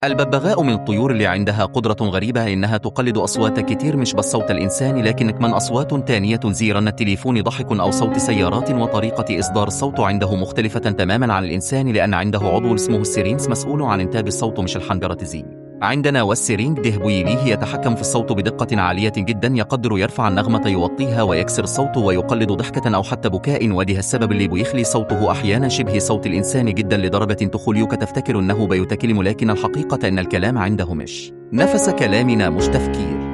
الببغاء من الطيور اللي عندها قدرة غريبة إنها تقلد أصوات كتير، مش بس صوت الإنسان لكن كمان أصوات تانية زي رن التليفون، ضحك أو صوت سيارات. وطريقة إصدار الصوت عنده مختلفة تماما عن الإنسان لأن عنده عضو اسمه السيرينكس مسؤول عن إنتاج الصوت مش الحنجرة زي عندنا. والسيرينج ده بيليه يتحكم في الصوت بدقة عالية جدا، يقدر يرفع النغمة يوطيها ويكسر الصوت ويقلد ضحكة أو حتى بكاء، وده السبب اللي بيخلي صوته أحيانا شبه صوت الإنسان جدا لدرجة تخليك تفتكر أنه بيتكلم، لكن الحقيقة أن الكلام عنده مش نفس كلامنا، مش تفكير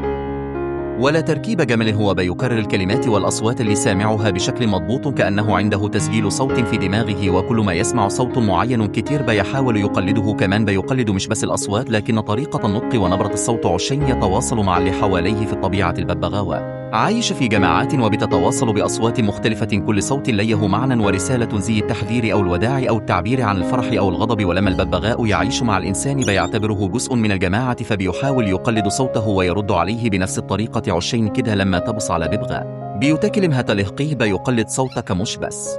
ولا تركيب جمل، هو بيكرر الكلمات والأصوات اللي سامعها بشكل مضبوط كأنه عنده تسجيل صوت في دماغه، وكل ما يسمع صوت معين كتير بيحاول يقلده. كمان بيقلد مش بس الأصوات لكن طريقة النطق ونبرة الصوت عشان يتواصل مع اللي حواليه. في الطبيعة الببغاء عايشة في جماعات وبتتواصل بأصوات مختلفة، كل صوت له معنى ورسالة زي التحذير أو الوداع أو التعبير عن الفرح أو الغضب. ولما الببغاء يعيش مع الإنسان بيعتبره جزء من الجماعة، فبيحاول يقلد صوته ويرد عليه بنفس الطريقة. عشان كده لما تبص على ببغاء بيتكلم هتلقيه بيقلد صوتك مش بس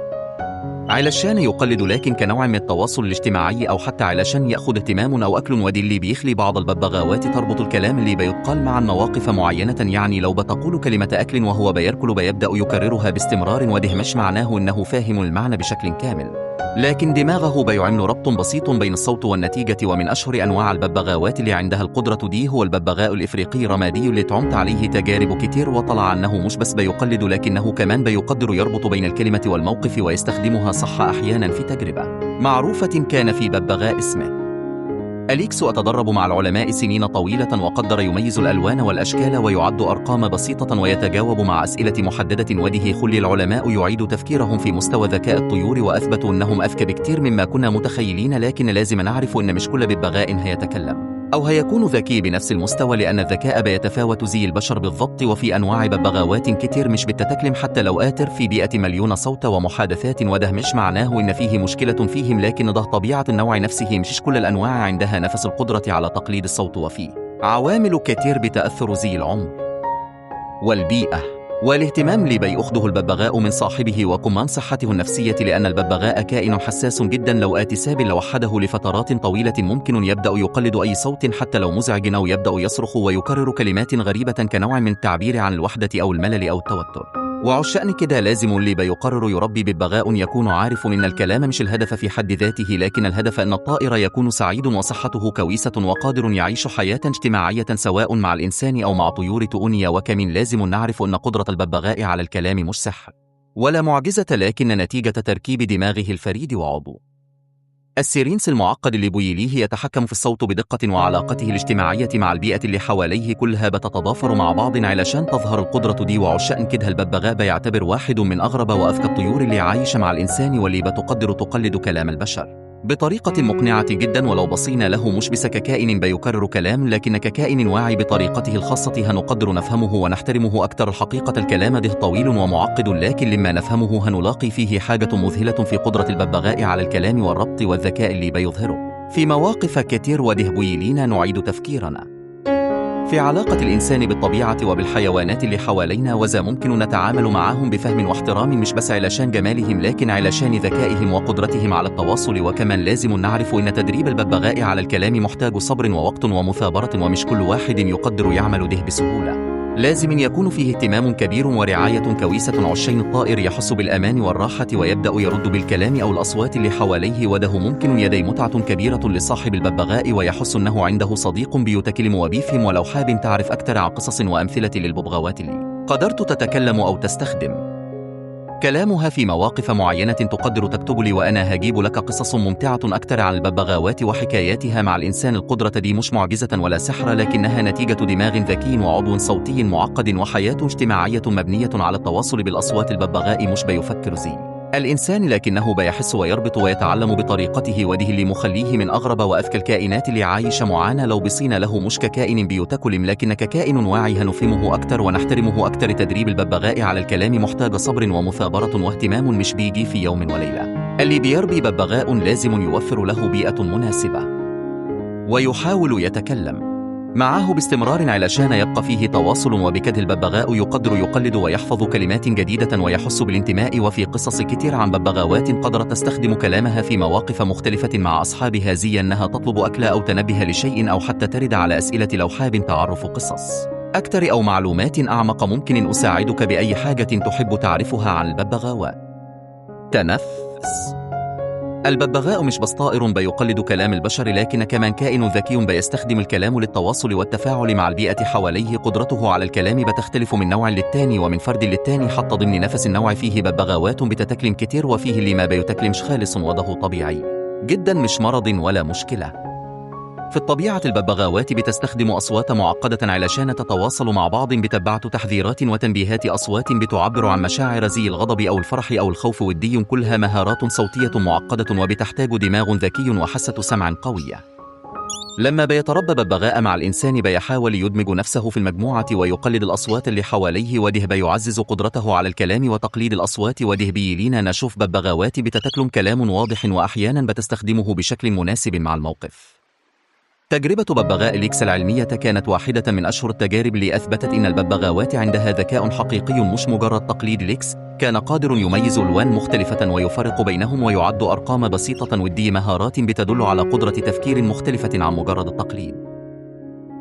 علشان يقلد لكن كنوع من التواصل الاجتماعي أو حتى علشان يأخذ اهتمام أو أكل. ودي اللي بيخلي بعض الببغاوات تربط الكلام اللي بيقال مع مواقف معينة، يعني لو بتقول كلمة أكل وهو بيركل بيبدأ يكررها باستمرار، وده مش معناه إنه فاهم المعنى بشكل كامل، لكن دماغه بيعمل ربط بسيط بين الصوت والنتيجة. ومن أشهر أنواع الببغاوات اللي عندها القدرة دي هو الببغاء الإفريقي رمادي، اللي اتعمت عليه تجارب كتير وطلع أنه مش بس بيقلد لكنه كمان بيقدر يربط بين الكلمة والموقف ويستخدمها صح أحيانا. في تجربة معروفة كان في ببغاء اسمه أليكسو أتدرب مع العلماء سنين طويلة، وقدر يميز الألوان والأشكال ويعد أرقام بسيطة ويتجاوب مع أسئلة محددة. وده خلي العلماء يعيد تفكيرهم في مستوى ذكاء الطيور، وأثبتوا أنهم أذكى بكتير مما كنا متخيلين. لكن لازم نعرف أن مش كل ببغاء هيتكلم أو هيكون ذكي بنفس المستوى، لأن الذكاء بيتفاوت زي البشر بالضبط. وفي أنواع ببغاوات كتير مش بتتكلم حتى لو آتر في 100 مليون صوت ومحادثات، وده مش معناه إن فيه مشكلة فيهم، لكن ده طبيعة النوع نفسه. مش كل الأنواع عندها نفس القدرة على تقليد الصوت، وفيه عوامل كتير بتأثر زي العمر والبيئة والاهتمام اللي بيأخذه الببغاء من صاحبه وكمان صحته النفسية، لأن الببغاء كائن حساس جدا. لو آتساب لوحده لفترات طويلة ممكن يبدأ يقلد أي صوت حتى لو مزعج، أو يبدأ يصرخ ويكرر كلمات غريبة كنوع من التعبير عن الوحدة أو الملل أو التوتر. وعشان كده لازم اللي بيقرر يربي ببغاء يكون عارف إن الكلام مش الهدف في حد ذاته، لكن الهدف أن الطائر يكون سعيد وصحته كويسة وقادر يعيش حياة اجتماعية سواء مع الإنسان أو مع طيور تؤنية. وكمان لازم نعرف أن قدرة الببغاء على الكلام مش سحر ولا معجزة، لكن نتيجة تركيب دماغه الفريد وعضو السيرينكس المعقد اللي بيليه يتحكم في الصوت بدقة، وعلاقته الاجتماعية مع البيئة اللي حواليه كلها بتتضافر مع بعض علشان تظهر القدرة دي. وعشان كده الببغاء بيعتبر واحد من أغرب وأذكى الطيور اللي عايشة مع الإنسان، واللي بتقدر تقلد كلام البشر بطريقة مقنعة جدا. ولو بصينا له مش بس ككائن بيكرر كلام لكن ككائن واعي بطريقته الخاصة، هنقدر نفهمه ونحترمه أكثر. الحقيقة الكلام ده طويل ومعقد، لكن لما نفهمه هنلاقي فيه حاجة مذهلة في قدرة الببغاء على الكلام والربط والذكاء اللي بيظهره في مواقف كتير. وده بيلينا نعيد تفكيرنا في علاقة الإنسان بالطبيعة وبالحيوانات اللي حوالينا، وإذا ممكن نتعامل معهم بفهم واحترام مش بس علشان جمالهم لكن علشان ذكائهم وقدرتهم على التواصل. وكمان لازم نعرف إن تدريب الببغاء على الكلام محتاج صبر ووقت ومثابرة، ومش كل واحد يقدر يعمل ده بسهولة. لازم يكون فيه اهتمام كبير ورعاية كويسة عشان الطائر يحس بالأمان والراحة ويبدأ يرد بالكلام أو الأصوات اللي حواليه. وده ممكن يدي متعة كبيرة لصاحب الببغاء ويحس أنه عنده صديق بيتكلم وبيفهم. ولو حاب تعرف أكثر عن قصص وأمثلة للببغاوات اللي قدرت تتكلم أو تستخدم كلامها في مواقف معينة تقدر تكتب لي وأنا هجيب لك قصص ممتعة أكثر عن الببغاوات وحكاياتها مع الإنسان. القدرة دي مش معجزة ولا سحر، لكنها نتيجة دماغ ذكي وعضو صوتي معقد وحياة اجتماعية مبنية على التواصل بالأصوات. الببغاء مش بيفكر زي الإنسان لكنه بيحس ويربط ويتعلم بطريقته، وده اللي مخليه من أغرب وأذكى الكائنات اللي عايشة معانا. لو بصينا له مش ككائن بيتكلم لكن ككائن واعي هنفهمه أكتر ونحترمه أكتر. تدريب الببغاء على الكلام محتاج صبر ومثابرة واهتمام، مش بيجي في يوم وليلة. اللي بيربي ببغاء لازم يوفر له بيئة مناسبة ويحاول يتكلم معه باستمرار علشان يبقى فيه تواصل. وبكده الببغاء يقدر يقلد ويحفظ كلمات جديدة ويحس بالانتماء. وفي قصص كتير عن ببغاوات قدرت تستخدم كلامها في مواقف مختلفة مع أصحابها، زي أنها تطلب أكل أو تنبه لشيء أو حتى ترد على أسئلة لو حاب تعرف قصص أكتر أو معلومات أعمق. ممكن أساعدك بأي حاجة تحب تعرفها عن الببغاوات. تنفس. الببغاء مش بس طائر بيقلد كلام البشر، لكن كمان كائن ذكي بيستخدم الكلام للتواصل والتفاعل مع البيئة حواليه. قدرته على الكلام بتختلف من نوع للتاني ومن فرد للتاني. حتى ضمن نفس النوع فيه ببغاوات بتتكلم كتير، وفيه اللي ما بيتكلمش خالص، وده طبيعي جدا، مش مرض ولا مشكلة. في الطبيعة الببغاوات بتستخدم أصوات معقدة علشان تتواصل مع بعض، بتبعت تحذيرات وتنبيهات. أصوات بتعبر عن مشاعر زي الغضب أو الفرح أو الخوف، ودي كلها مهارات صوتية معقدة وبتحتاج دماغ ذكي وحاسة سمع قوية. لما بيتربى ببغاء مع الإنسان بيحاول يدمج نفسه في المجموعة ويقلد الأصوات اللي حواليه، وده بيعزز قدرته على الكلام وتقليد الأصوات. وده بيلينا نشوف ببغاوات بتتكلم كلام واضح وأحيانا بتستخدمه بشكل مناسب مع الموقف. تجربة ببغاء ليكس العلمية كانت واحدة من أشهر التجارب اللي أثبتت إن الببغاوات عندها ذكاء حقيقي مش مجرد تقليد. ليكس كان قادر يميز ألوان مختلفة ويفرق بينهم ويعد أرقام بسيطة، ودي مهارات بتدل على قدرة تفكير مختلفة عن مجرد التقليد.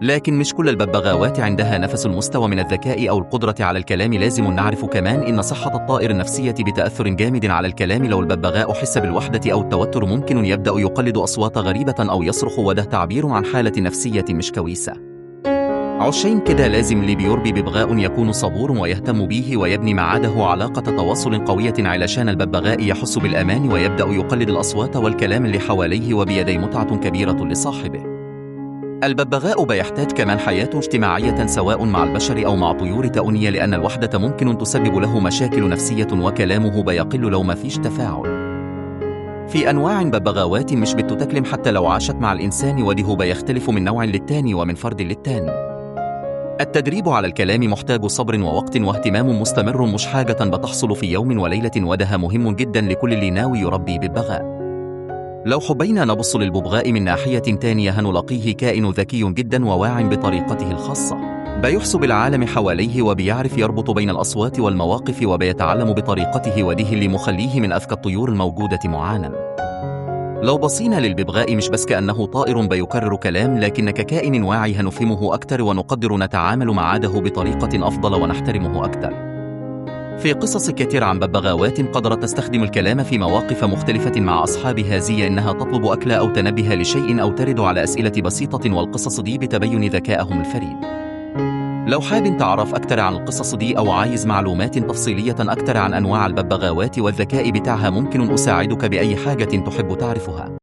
لكن مش كل الببغاوات عندها نفس المستوى من الذكاء أو القدرة على الكلام. لازم نعرف كمان إن صحة الطائر النفسية بتأثر جامد على الكلام. لو الببغاء حس بالوحدة أو التوتر ممكن يبدأ يقلد أصوات غريبة أو يصرخ، وده تعبير عن حالة نفسية مش كويسة. عشان كده لازم اللي بيربي ببغاء يكون صبور ويهتم بيه ويبني معاده علاقة تواصل قوية علشان الببغاء يحس بالأمان ويبدأ يقلد الأصوات والكلام اللي حواليه، وبيدي متعة كبيرة لصاحبه. الببغاء بيحتاج كمان حياة اجتماعية سواء مع البشر أو مع طيور تأونية، لأن الوحدة ممكن تسبب له مشاكل نفسية وكلامه بيقل لو ما فيش تفاعل. في أنواع ببغاوات مش بتتكلم حتى لو عاشت مع الإنسان، وده بيختلف من نوع للتاني ومن فرد للتاني. التدريب على الكلام محتاج صبر ووقت واهتمام مستمر، مش حاجة بتحصل في يوم وليلة، وده مهم جدا لكل اللي ناوي يربي ببغاء. لو حبينا نبص للببغاء من ناحية تانية هنلاقيه كائن ذكي جدا وواع بطريقته الخاصة. بيحسب العالم حواليه وبيعرف يربط بين الأصوات والمواقف وبيتعلم بطريقته، وده اللي مخليه من أذكى الطيور الموجودة معانا. لو بصينا للببغاء مش بس كأنه طائر بيكرر كلام، لكن ككائن واعي هنفهمه أكتر ونقدر نتعامل معاده بطريقة أفضل ونحترمه أكتر. في قصص كتير عن ببغاوات قدرت تستخدم الكلام في مواقف مختلفة مع أصحابها، زي أنها تطلب أكل أو تنبه لشيء أو ترد على أسئلة بسيطة، والقصص دي بتبين ذكائهم الفريد. لو حاب تعرف أكتر عن القصص دي أو عايز معلومات تفصيلية أكتر عن أنواع الببغاوات والذكاء بتاعها، ممكن أساعدك بأي حاجة تحب تعرفها.